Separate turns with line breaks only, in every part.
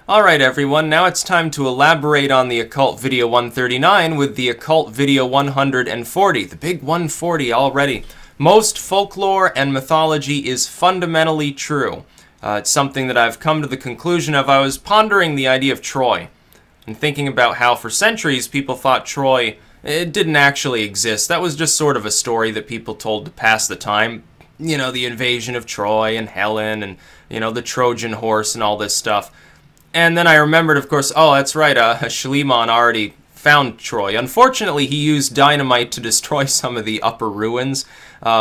Alright everyone, now it's time to elaborate on the Occult video 139 with the Occult video 140, the big 140 already. Most folklore and mythology is fundamentally true. It's something that I've come to the conclusion of. I was pondering the idea of Troy, and thinking about how for centuries people thought Troy, it didn't actually exist. That was just sort of a story that people told to pass the time. You know, the invasion of Troy and Helen and, you know, the Trojan horse and all this stuff. And then I remembered, of course, oh, that's right, Schliemann already found Troy. Unfortunately, he used dynamite to destroy some of the upper ruins,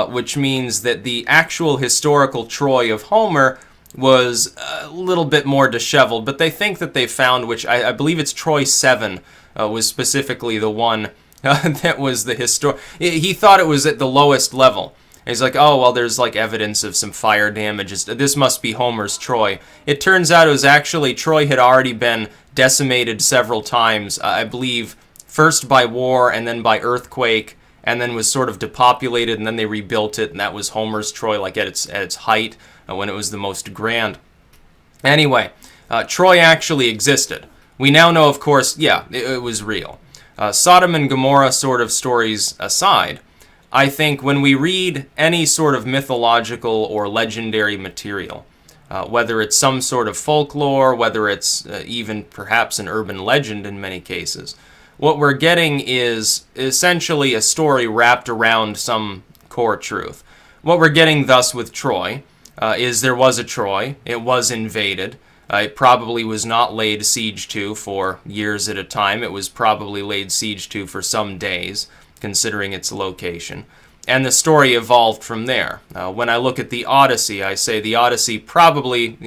which means that the actual historical Troy of Homer was a little bit more disheveled. But they think that they found, which I believe it's Troy 7, was specifically the one that was the he thought it was at the lowest level. He's like, oh, well, there's like evidence of some fire damage. This must be Homer's Troy. It turns out it was actually Troy had already been decimated several times, I believe, first by war and then by earthquake, and then was sort of depopulated, and then they rebuilt it, and that was Homer's Troy, like at its height, when it was the most grand. Anyway, Troy actually existed. We now know, of course, yeah, it was real. Sodom and Gomorrah sort of stories aside, I think when we read any sort of mythological or legendary material, whether it's some sort of folklore, whether it's even perhaps an urban legend in many cases, what we're getting is essentially a story wrapped around some core truth. What we're getting thus with Troy is there was a Troy, it was invaded, it probably was not laid siege to for years at a time, it was probably laid siege to for some days, considering its location. And the story evolved from there. When I look at the Odyssey, I say the Odyssey probably,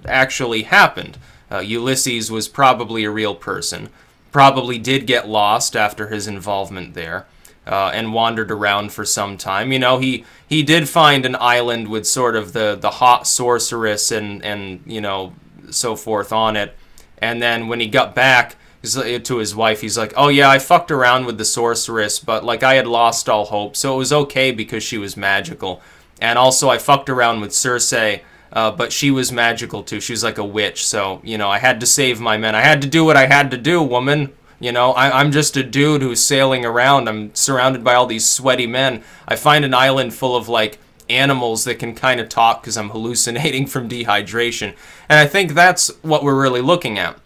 actually happened. Ulysses was probably a real person, probably did get lost after his involvement there, and wandered around for some time. He did find an island with sort of the hot sorceress and so forth on it. And then when he got back to his wife, he's like, oh yeah, I fucked around with the sorceress, but like I had lost all hope, so it was okay because she was magical. And also I fucked around with Circe, but she was magical too. She was like a witch, so, I had to save my men. I had to do what I had to do, woman. I'm just a dude who's sailing around. I'm surrounded by all these sweaty men. I find an island full of, like, animals that can kind of talk because I'm hallucinating from dehydration. And I think that's what we're really looking at.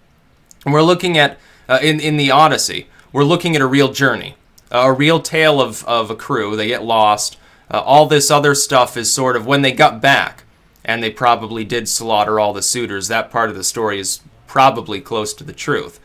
We're looking at, in the Odyssey, we're looking at a real journey, a real tale of a crew. They get lost. All this other stuff is sort of when they got back, and they probably did slaughter all the suitors. That part of the story is probably close to the truth.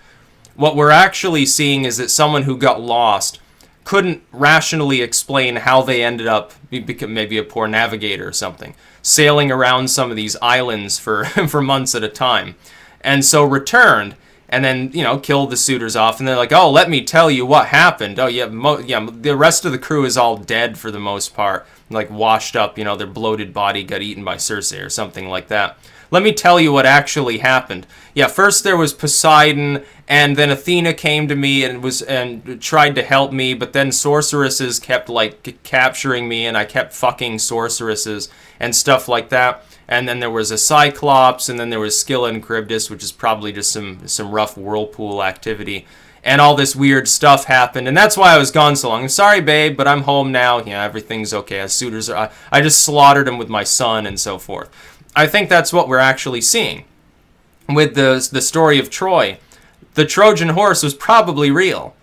What we're actually seeing is that someone who got lost couldn't rationally explain how they ended up, maybe a poor navigator or something, sailing around some of these islands for, for months at a time, and so returned, and then, kill the suitors off, and they're like, oh, let me tell you what happened. Oh, yeah, the rest of the crew is all dead for the most part, like washed up, their bloated body got eaten by Circe or something like that. Let me tell you what actually happened. Yeah, first there was Poseidon, and then Athena came to me and tried to help me, but then sorceresses kept, like, capturing me, and I kept fucking sorceresses and stuff like that. And then there was a Cyclops, and then there was Scylla and Charybdis, which is probably just some rough whirlpool activity. And all this weird stuff happened, and that's why I was gone so long. I'm sorry, babe, but I'm home now. Yeah, everything's okay. Suitors are. I just slaughtered them with my son and so forth. I think that's what we're actually seeing with the story of Troy. The Trojan horse was probably real,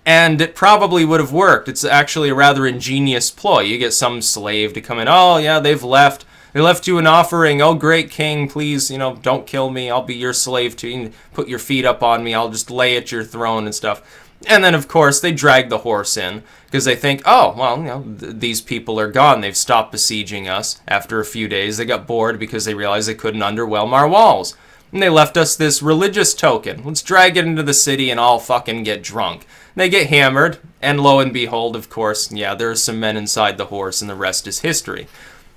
and it probably would have worked. It's actually a rather ingenious ploy. You get some slave to come in. Oh, yeah, they've left. They left you an offering. Oh, great king, please, don't kill me. I'll be your slave too. You can put your feet up on me. I'll just lay at your throne and stuff. And then, of course, they drag the horse in because they think, oh, well, these people are gone. They've stopped besieging us. After a few days, they got bored because they realized they couldn't underwhelm our walls. And they left us this religious token. Let's drag it into the city and all fucking get drunk. They get hammered, and lo and behold, of course, yeah, there are some men inside the horse, and the rest is history.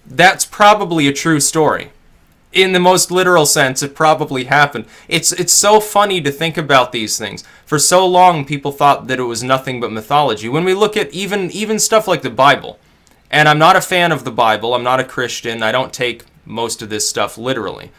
That's probably a true story. In the most literal sense, it probably happened. It's so funny to think about these things. For so long, people thought that it was nothing but mythology. When we look at even stuff like the Bible, and I'm not a fan of the Bible, I'm not a Christian, I don't take most of this stuff literally.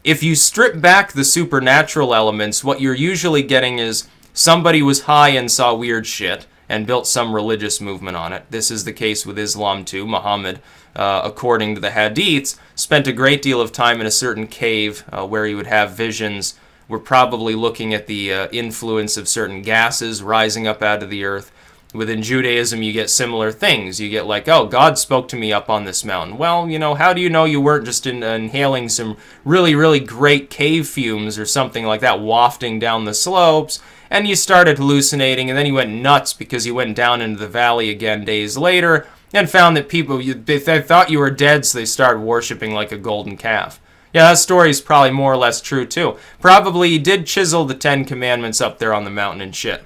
If you strip back the supernatural elements, what you're usually getting is somebody was high and saw weird shit and built some religious movement on it. This is the case with Islam too. Muhammad, according to the Hadiths, spent a great deal of time in a certain cave where he would have visions. We're probably looking at the influence of certain gases rising up out of the earth. Within Judaism, you get similar things. You get like, oh, God spoke to me up on this mountain. Well, how do you know you weren't just inhaling some really, really great cave fumes or something like that wafting down the slopes, and you started hallucinating, and then you went nuts because you went down into the valley again days later and found that they thought you were dead, so they started worshiping like a golden calf. Yeah, that story is probably more or less true, too. Probably he did chisel the 10 Commandments up there on the mountain and shit.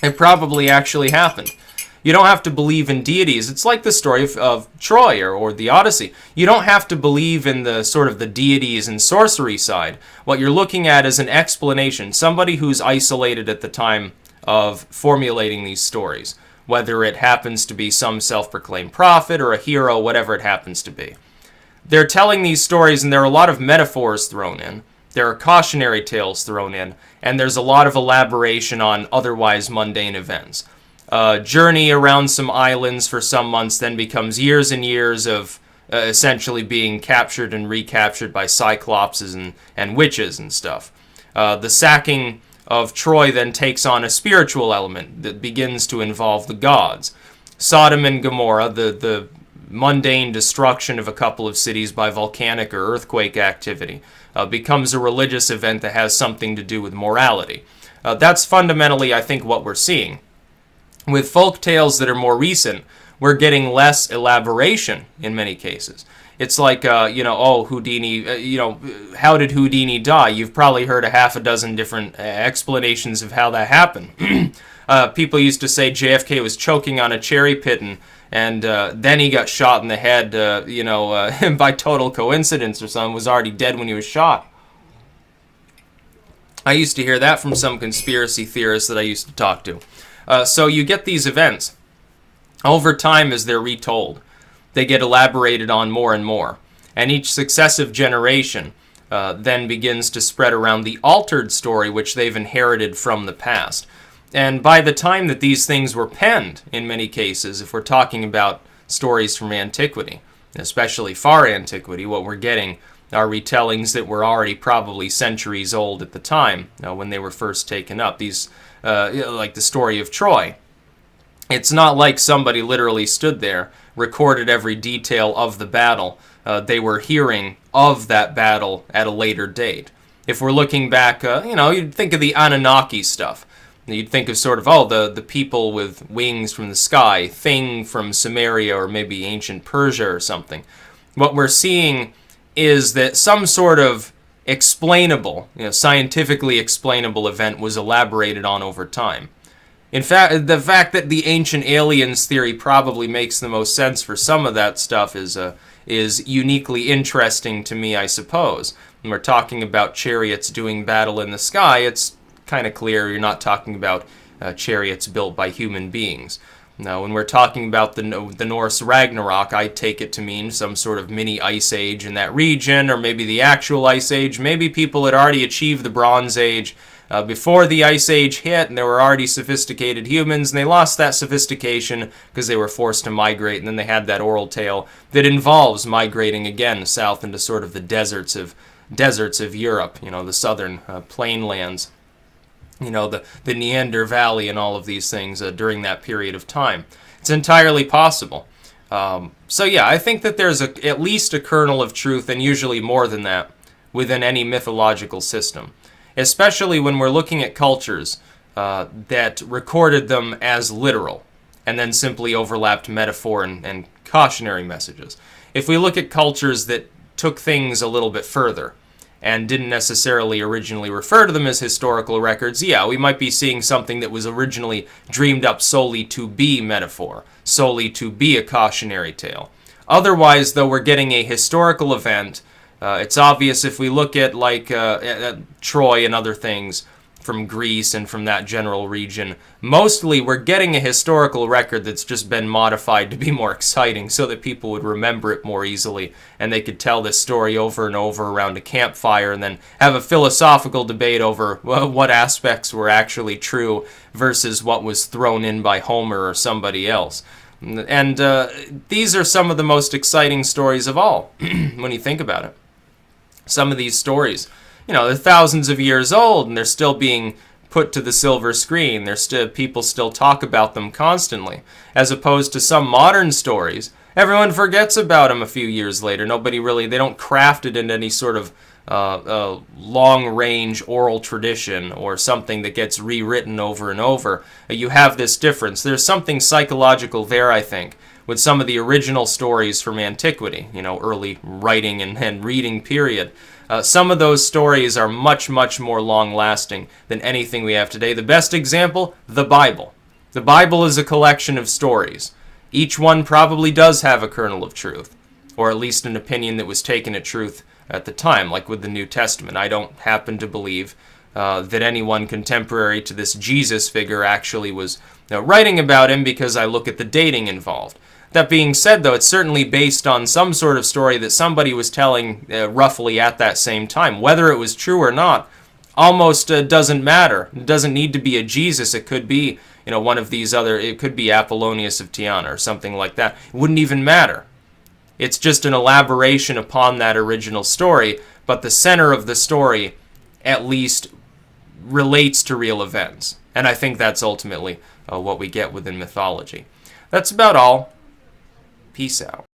It probably actually happened. You don't have to believe in deities. It's like the story of Troy or the Odyssey. You don't have to believe in the sort of the deities and sorcery side. What you're looking at is an explanation. Somebody who's isolated at the time of formulating these stories. Whether it happens to be some self-proclaimed prophet or a hero, whatever it happens to be. They're telling these stories, and there are a lot of metaphors thrown in. There are cautionary tales thrown in, and there's a lot of elaboration on otherwise mundane events. Journey around some islands for some months then becomes years and years of essentially being captured and recaptured by cyclopses and witches and stuff. The sacking of Troy then takes on a spiritual element that begins to involve the gods. Sodom and Gomorrah, the mundane destruction of a couple of cities by volcanic or earthquake activity, becomes a religious event that has something to do with morality. That's fundamentally, I think, what we're seeing. With folk tales that are more recent, we're getting less elaboration in many cases. It's like, Houdini, how did Houdini die? You've probably heard a half a dozen different explanations of how that happened. People used to say JFK was choking on a cherry pit and then he got shot in the head, by total coincidence or something, was already dead when he was shot. I used to hear that from some conspiracy theorists that I used to talk to. So you get these events. Over time, as they're retold, they get elaborated on more and more. And each successive generation then begins to spread around the altered story which they've inherited from the past. And by the time that these things were penned, in many cases, if we're talking about stories from antiquity, especially far antiquity, what we're getting are retellings that were already probably centuries old at the time when they were first taken up. These, like the story of Troy. It's not like somebody literally stood there, recorded every detail of the battle. They were hearing of that battle at a later date. If we're looking back, you'd think of the Anunnaki stuff. You'd think of sort of, the people with wings from the sky, thing from Sumeria or maybe ancient Persia or something. What we're seeing is that some sort of explainable, scientifically explainable event was elaborated on over time. In fact, the fact that the ancient aliens theory probably makes the most sense for some of that stuff is uniquely interesting to me, I suppose. When we're talking about chariots doing battle in the sky, it's kind of clear you're not talking about chariots built by human beings. Now, when we're talking about the Norse Ragnarok, I take it to mean some sort of mini ice age in that region, or maybe the actual ice age. Maybe people had already achieved the Bronze Age before the ice age hit, and there were already sophisticated humans, and they lost that sophistication because they were forced to migrate, and then they had that oral tale that involves migrating again south into sort of the deserts of Europe, the southern plainlands. The Neander Valley and all of these things during that period of time. It's entirely possible. I think that there's at least a kernel of truth, and usually more than that, within any mythological system. Especially when we're looking at cultures that recorded them as literal, and then simply overlapped metaphor and cautionary messages. If we look at cultures that took things a little bit further, and didn't necessarily originally refer to them as historical records, we might be seeing something that was originally dreamed up solely to be metaphor, solely to be a cautionary tale. Otherwise, though, we're getting a historical event. It's obvious if we look at at Troy and other things, from Greece and from that general region. Mostly, we're getting a historical record that's just been modified to be more exciting so that people would remember it more easily and they could tell this story over and over around a campfire and then have a philosophical debate over what aspects were actually true versus what was thrown in by Homer or somebody else. And these are some of the most exciting stories of all when you think about it. Some of these stories, they're thousands of years old and they're still being put to the silver screen. People still talk about them constantly, as opposed to some modern stories. Everyone forgets about them a few years later. They don't craft it into any sort of long-range oral tradition or something that gets rewritten over and over. You have this difference. There's something psychological there, I think, with some of the original stories from antiquity, early writing and reading period. Some of those stories are much, much more long-lasting than anything we have today. The best example, the Bible. The Bible is a collection of stories. Each one probably does have a kernel of truth, or at least an opinion that was taken at truth at the time, like with the New Testament. I don't happen to believe that anyone contemporary to this Jesus figure actually was writing about him, because I look at the dating involved. That being said, though, it's certainly based on some sort of story that somebody was telling roughly at that same time. Whether it was true or not almost doesn't matter. It doesn't need to be a Jesus. It could be, one of these other, it could be Apollonius of Tyana or something like that. It wouldn't even matter. It's just an elaboration upon that original story, but the center of the story at least relates to real events. And I think that's ultimately what we get within mythology. That's about all. Peace out.